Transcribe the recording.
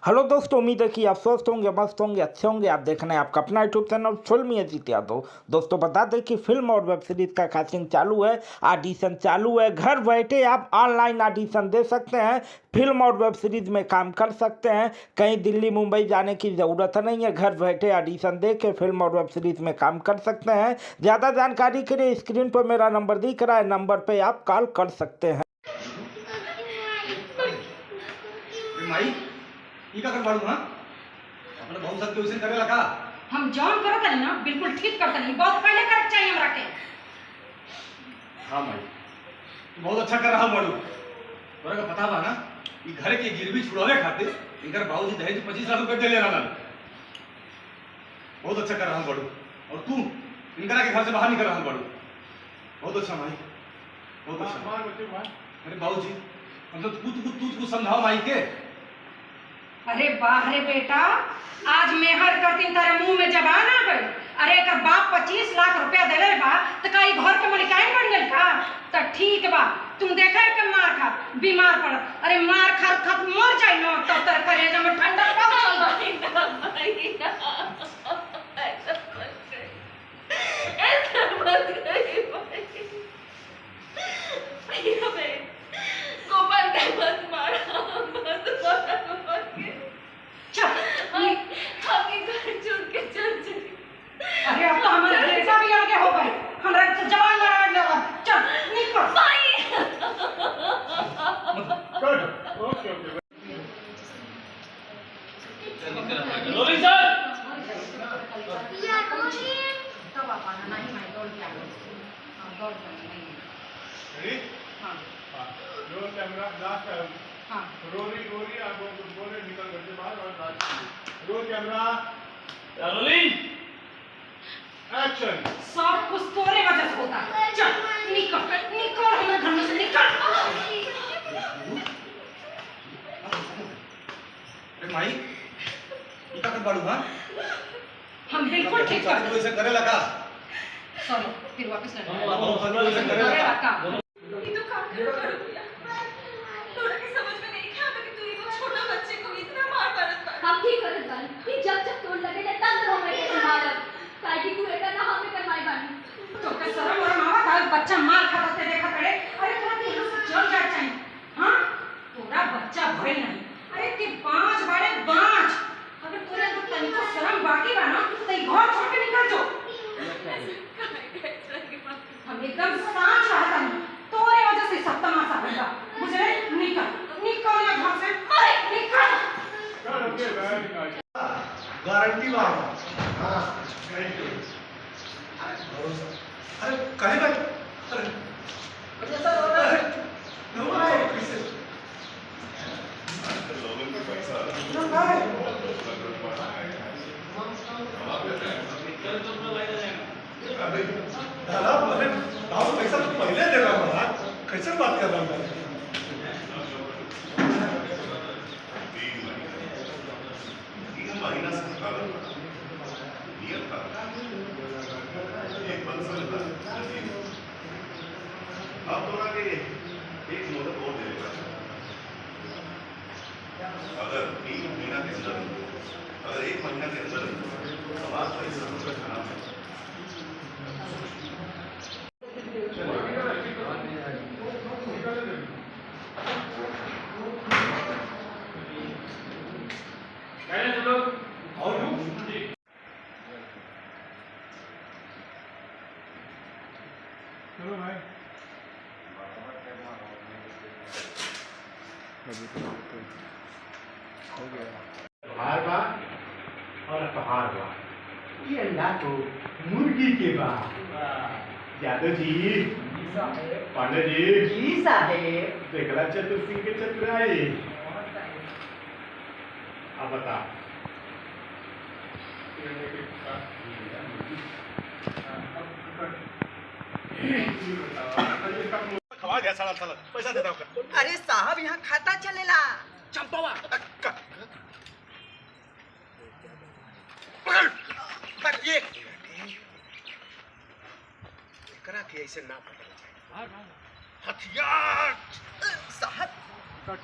Hello दोस्तों, उम्मीद है कि आप स्वस्थ होंगे, मस्त होंगे, अच्छे होंगे। आप देख रहे हैं आपका अपना यूट्यूब चैनल फिल्मी अजीत यादव। दोस्तों बता दें कि फिल्म और वेब सीरीज का कास्टिंग चालू है, ऑडिशन चालू है। घर बैठे आप ऑनलाइन ऑडिशन दे सकते हैं, फिल्म और वेब सीरीज में काम कर सकते हैं। कहीं दिल्ली मुंबई जाने की ज़रूरत नहीं है, घर बैठे ऑडिशन दे के फिल्म और वेब सीरीज में काम कर सकते हैं। ज़्यादा जानकारी के लिए स्क्रीन पर मेरा नंबर दिख रहा है, नंबर पर आप कॉल कर सकते हैं। ई का कर बाड़ू हां अपने बहुत सब के उसे करे लगा हम जॉन करो तनी ना बिल्कुल ठीक कर तनी बहुत पहले कर चाहिए हमरा के। हां भाई बहुत अच्छा कर रहा बाड़ू तोरा का पता बा ना ई घर के गिरवी छुड़ावे खातिर इनकर बाबूजी दहेज 25 लाख रुपए दे ले रहलन। बहुत अच्छा कर रहा बाड़ू और तू इनकरा के घर से बाहर निकल रहा बाड़ू। बहुत अच्छा भाई, बहुत अच्छा। मार बच्चे मार। अरे बाबूजी हम तो तू समझाओ भाई के। अरे वाह रे बेटा, आज मेहर करतीन तारे मुंह में जबान आ गई। अरे एकर बाप 25 लाख रुपया देले बा त का ई घर के मलिकाइन बन गेल का? त ठीक बा, तुम देखा है के मार खा बीमार पड़। अरे मार खा खत मर जाई न तब तर करेजा में ठंडा पाव चल अरे अब तो हमारे बेटा भी आगे हो गए, हमरा से जवान लड़ा लगा। चल निकल ओके ओके रोली सर या रोली तो बापा नहीं मैं दौड़ के आ गई। हां दौड़ के नहीं रेडी हां रोल कैमरा लास्ट हां रोली आप बोले निकल घर से बाहर और last roll camera rolling action. सब कुछ तोरे वजह से होता है। चल निकल निकल हमारे घर में से निकल। अरे माई ई का कर बाड़ू हां हम बिल्कुल ठीक कर तू ऐसे करे लगा चलो फिर वापस ले बहुत सब ऐसे करे लगा। ये तो काम करो करो भैया थोड़ा के समझ में नहीं था कि तू ये छोटा बच्चे को इतना मार पड़त बा। हम ठीक करत बानी कि जब तोड़ लगे ने तब हम के संभालब काहे कि तू एटा ना हमें करवाई बानी। तो के शर्म और मावा का बच्चा मार खाता ते देखा करे। अरे तोरा के यहां से चल जा चाहिए। हां तोरा बच्चा भइल नहीं। अरे ते पांच बड़े बांच, अगर तोरे तो तनिको शर्म बाकी बा ना तो ई घर छोड़ के निकल जो। हम एकदम सांच रहता नहीं, तोरे वजह से सब तमाशा होगा बुझले। निकल निकल ना घर से, अरे निकल। चल ओके वेरी नाइस गारंटी बा हां गारंटी। अरे काहे भाई अरे अच्छा अरे नो भाई कैसे लोगों का पैसा नो भाई अबे दादा अरे दाऊ पैसा तो पहले दे रहा था, कैसे बात कर रहा है? महीना से नियत था एक मंजिल था अब तो आगे एक मोहलत और देगा। अगर 3 महीना के अंदर अगर 1 महीना के अंदर समाज पैसा का खाना है चलो भाई हार बा और पहाड़ बा ये अल्लाह को मुर्गी के बा। यादव जी पांडे जी साहेब देखला चतुर सिंह के चतुराई। अब बता खवा गया साला साला पैसा देता हूं। अरे साहब यहाँ खाता चलेला। चंपावा ये करा के ऐसे ना पकड़ हथियार साहब कट